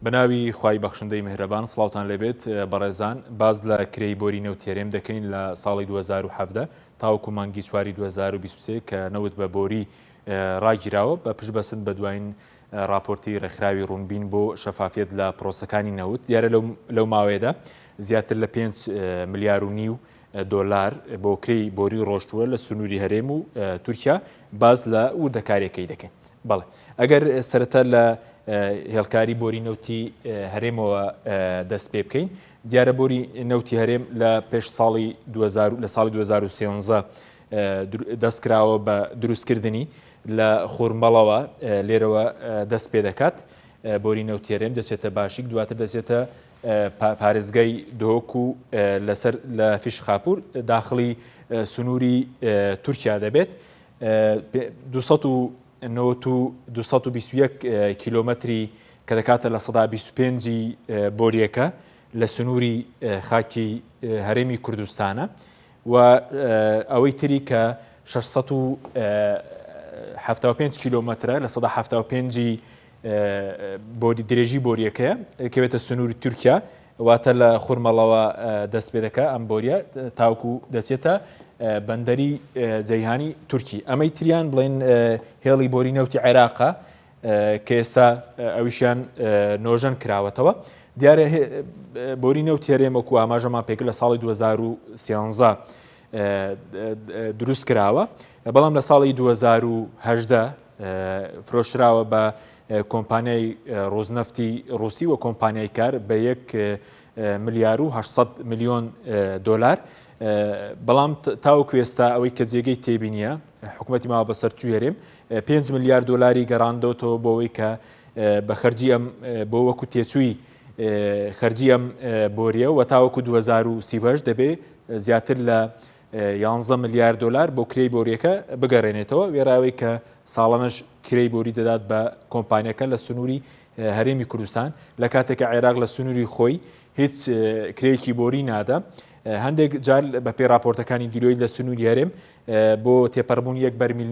بناوی خوای بەخشندەی میهرەبان سڵاوتان لێبێت بەڕێزان باز لە کرێی بۆری نەوتێرێم دەکەین لە ساڵی 2017 تاوەکو مانگی چواری 2023 کە نەوت بە بۆری ڕاگیراوە بە پشت بەسن بە دوایین راپۆرتی ڕێکخراوی ڕوونبین بۆ شەفافیت لە پرۆسەکانی نەوت دیارە لەو ماوەیەدا زیاتر لە 5 ملیار و نیو دۆلار بۆ کرێی بۆری ڕۆشتووە لە سنووری هەرێم و تورکیا باز لە وردەکارێکی دەکەین بەڵێ ئەگەر سەرەتا لە هێڵکاری بۆری نەوتی هەرێمەوە دەست پێ بکەین دیارە بۆری نەوتی هەرێم لە پێش ساڵی لە ساڵی 2013 دەستکراوە بە دروستکردنی لە خۆرمبەڵەوە لێرەوە دەست پێ دەکات بۆری نەوتی هەرێم دەچێتە باشیک دواتر دەچێتە پارێزگای دۆک و لەسەر لە فیش خاپور داخلی سنووری تورکیا دەبێت 221 کیلۆمەتری کە دەکاتە لە 125 بۆریەکە لە سنووری خاکی هەرێمی کوردستانە و ئەوەی تری کە 675 کیلۆمەترە لە 175 درێژی بۆریەکەیە کەوێتە سنووری تورکیا واتە لە خورمەڵەوە دەست پێ دەکات ئەم بۆریە تاوکو دەچێتە بەندەری جەیهانی تورکی ئەمەی تریان بڵێن هێڵی بۆری نەوتی عێراقا کە ئێستا ئەویشیان نۆژەن کراوەتەوە دیارە بۆری نەوتی هەرێمەکو ئاماژەمان پێکرد لە ساڵی 2013 دروست کراوە بەڵام لە ساڵی 2018 فرۆشراوە بە کۆمپانیای ڕۆزنەفتی ڕووسی و کۆمپانیای کار بە 1 ملیار و 800 میلیۆن دۆلار بەڵام تاوەکو ئێستا ئەوەی کە جێگەی تێبینیە حکوومەتی ماوە بەسەرچووی هەرێم 5 ملیار دۆلاری گەڕاندەوەتەوە بۆ ئەوەی کە بە خەرجی ئەم بۆ وەکو تێچووی خەرجی ئەم بۆریە و تاوەکو 2038 دەبێت زیاتر لە 11 ملیار دۆلار بۆ کرێی بۆریەکە بگەڕێنێتەوە وێراوەی کە ساڵانەش کرێی بۆری دەدات بە کۆمپانیەکە لە سنووری هەرێمی کوردستان لە کاتێکە عێراق لە سنووری خۆی هیچ کرێیەکی بۆری نادا هەندێک جار بە پێی راپۆرتەکانی دیلۆی لە سنووری هەرێم بۆ تێپەڕبوون 1 بەرمیل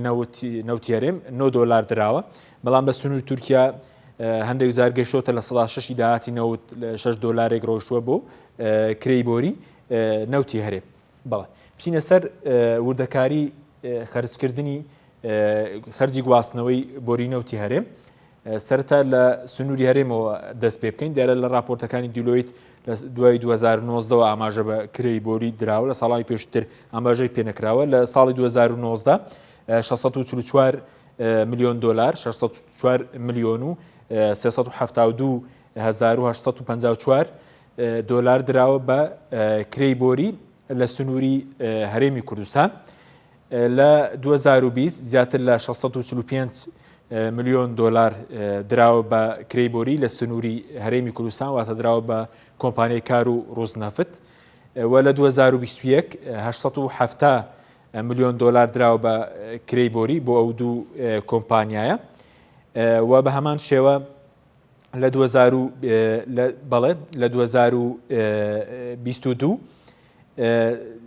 نەوتی هەرێم 9 دۆلار دراوە بەڵام بە سنووری تورکیا هەندێک جار گەشتۆتە لە 6 داهاتی نەوت 6 دۆلارێک ڕۆشتووە بۆ کرێی بۆری نەوتی هەرێم بەڵێ بچینە سەر وردەکاری خەرجکردنی خەرجی گواستنەوەی بۆری نەوتی هەرێم سەرەتا لە سنووری هەرێمەوە دەست پێ بکەین دیارە لە راپۆرتەکانی دیلۆیت لە دوای 2019 ئاماژە بە کرێی بۆری دراوە لە ساڵانی پێشتر ئاماژەی پێنەکراوە لە ساڵی 2019 644 میلیۆن دۆلار 604 میلیۆن و 372,854 دۆلار دراوە بە کرێی بۆری لە سنووری هەرێمی کوردستان لە 2020 زیاتر لە 645 میلیۆن دۆلار دراوە بە کرێی بۆری لە سنووری هەرێمی کوردستان واتە دراوە بە کۆمپانیای کار و ڕۆزنەفت و لە 2021 870 میلیۆن دۆلار دراوە بە کرێی بۆری بۆ ئەو دوو کۆمپانیایە و بە هەمان شێوە لە 2022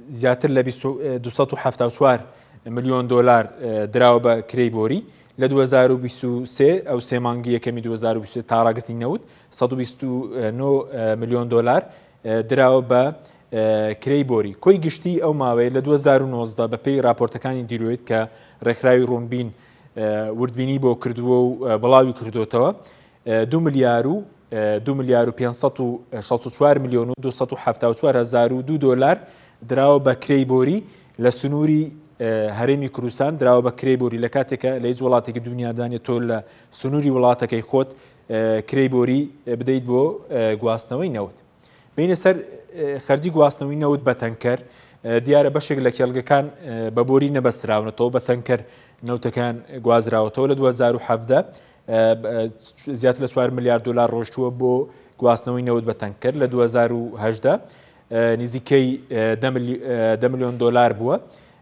زیاتر لە 274 میلیۆن دۆلار دراوە بە کرێی بۆری لە 2023 ئەو سێ مانگی یەکەمی 2023 تاڕاگرتی نەوت 129 میلیۆن دۆلار دراوە بە کرێی بۆری کۆی گشتی ئەو ماوەیە لە 2019 بە پێی راپۆرتەکانی دیروێت کە ڕێکخراوی ڕوونبین وردبینی بۆ کردووە و بڵاوی کردوتەوە 2 ملیار و 564 میلیۆن و 274,002 دۆلار دراوە بە کرێی بۆری لە سنووری هەرێمی کوردستان دراوە بە کرێی بۆری لە کاتێکە لە هیچ وڵاتێکی دنیادانێت تۆ لە سنووری وڵاتەکەی خۆت کرێی بۆری بدەیت بۆ گواستنەوەی نەوت بینە سەر خەرجی گواستنەوەی نەوت بە تەنکەر دیارە بەشێک لە کێڵگەکان بە بۆری نەبەستراونەتەوە بە تەنکەر نەوتەکان گوازراوەتەوە لە 2017 زیاتر لە 4 ملیار دۆلار ڕۆشتووە بۆ گواستنەوەی نەوت بە تەنکەر لە 2018 نزیکەی 10 میلیۆن دۆلار بووە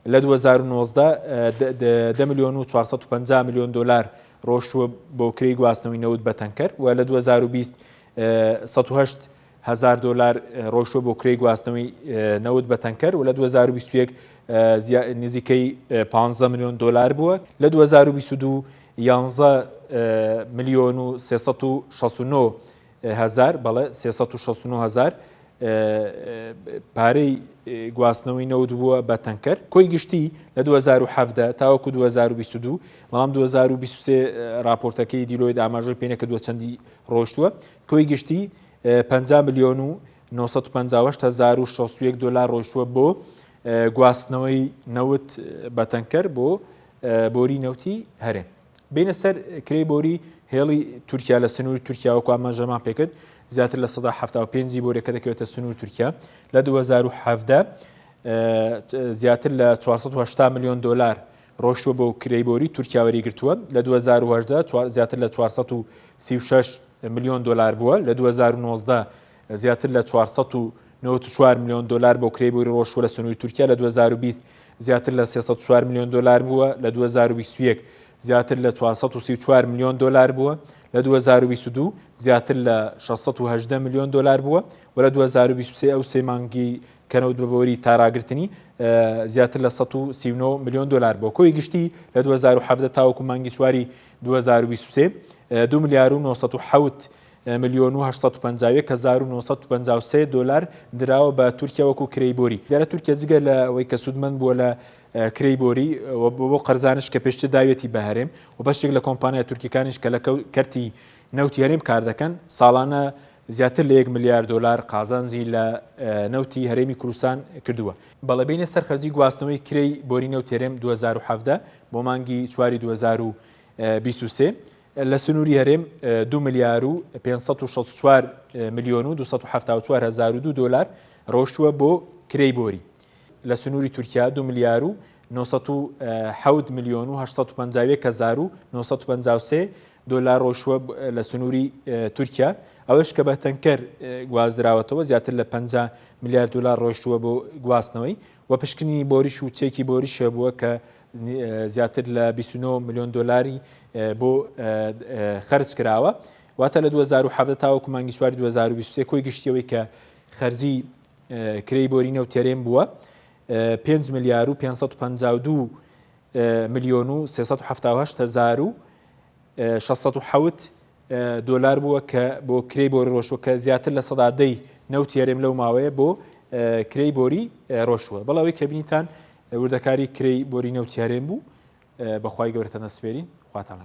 لە 2019 10 میلیۆن و 450 میلیۆن دۆلار ڕۆشتووە بۆ کرێی گواستنەوەی نەوت بە تەنکەر و لە 2020 108 هزار دۆلار ڕۆشتووە بۆ کرێی گواستنەوەی نەوت بە تەنکەر و لە 2021 نزیکەی 15 میلیۆن دۆلار بووە لە 2022 11 میلیۆن و 369 هزار بەڵێ 369,000 پارەی گواستنەوەی نەوت بووە بە تەنکەر کۆی گشتی لە 2017 تاوەکو 2022 بەڵام 2023 راپۆرتەکەی دیرۆی ئاماژەی پێنەکردووە چەندی ڕۆشتووە کۆی گشتی 50 ملیۆن و 958,061 دلار ڕۆشتووە بۆ گواستنەوەی نەوت بە تەنکەر بۆ بۆری نەوتی هەرێم بینە سەر کرێی بۆری هێڵی تورکیا لە سنووری تورکیا وەکو ئاماژەمان پێکرد زیاتر لە 175 بۆرەکە دەکەوێتە سنووری تورکیا لە 2017 زیاتر لە 480 ملیۆن دلار ڕۆشتووە بۆ کرێی بۆری تورکیا وەریگرتووە لە 2018 زیاتر لە 436 ملیۆن دلار بووە لە 2019 زیاتر لە 494 ملیۆن دلار بۆ کرێی بۆری ڕۆشتووە لە سنووری تورکیا لە 2020 زیاتر لە 304 ملیۆن دلار بووە لە 2021 زیاتر لە 434 ملیۆن دلار بووە لە 2022 زیاتر لە 618 ملیۆن دلار بووە و لە 2023 ئەو سێ مانگی کەنەوت بە بۆری تاراگرتنی زیاتر لە 139 ملیۆن دلار بووە کۆی گشتی لە 2017 تاوەکو مانگی چواری 2023 2 ملیار و 907 ملیۆن و 851,953 دلار دراوە بە تورکیا وەکو کرێی بۆری دیارە تورکیا جگە لە ئەوەی کە سوودمەند بووە لە کرێی بۆری بۆ قەرزانش کە پێشتر داوێتی بە هەرێم و بەشێک لە کۆمپانیا تورکیەکانیش کە لە کەرتی نەوتی هەرێم کار دەکەن ساڵانە زیاتر لە 1 ملیار دلار قازانجی لە نەوتی هەرێمی کوردستان کردووە بەڵێ بینە سەرخەرجی گواستنەوەی کرێی بۆری نەوتی هەرێم 2017 بۆ مانگی چواری 2023 لە سنووری هەرێم 2 ملیار و 564 ملیۆن و 274,002 دلار ڕۆشتووە بۆ کرێی بۆری لە سنووری تورکیا 2 ملیار و 907 ملیۆن و 851,953 دلار ڕۆشتووە لە سنووری تورکیا ئەوەش کە بە تەنکەر گوازراوەتەوە زیاتر لە 50 میلیارد دلار ڕۆشتووە بۆ گواستنەوەی و پشکنینی بۆریش و چێکی بۆریش بووە کە زیاتر لە 29 ملیۆن دلاری بۆ خەرج کراوە واتە لە 2017 تاوەکو مانگی چواری 2023 کۆی گشتیەوەی کە خەرجی کرێی بۆری نەوتێرێم بووە 5 ملیار و 552 ملیۆن و 378,607 دلار بووە کە بۆ کرێی بۆری ڕۆشتووە کە زیاتر لە سەدادەی نەوتێرێم لەو ماوەیە بۆ کرێی بۆری ڕۆشتووە بەڵاوی کە بینیتان وردەکاری کرێی بۆری نەوتێرێم بوو بەخوای گەورەتە نەسپێرین خواتان لەگەڵ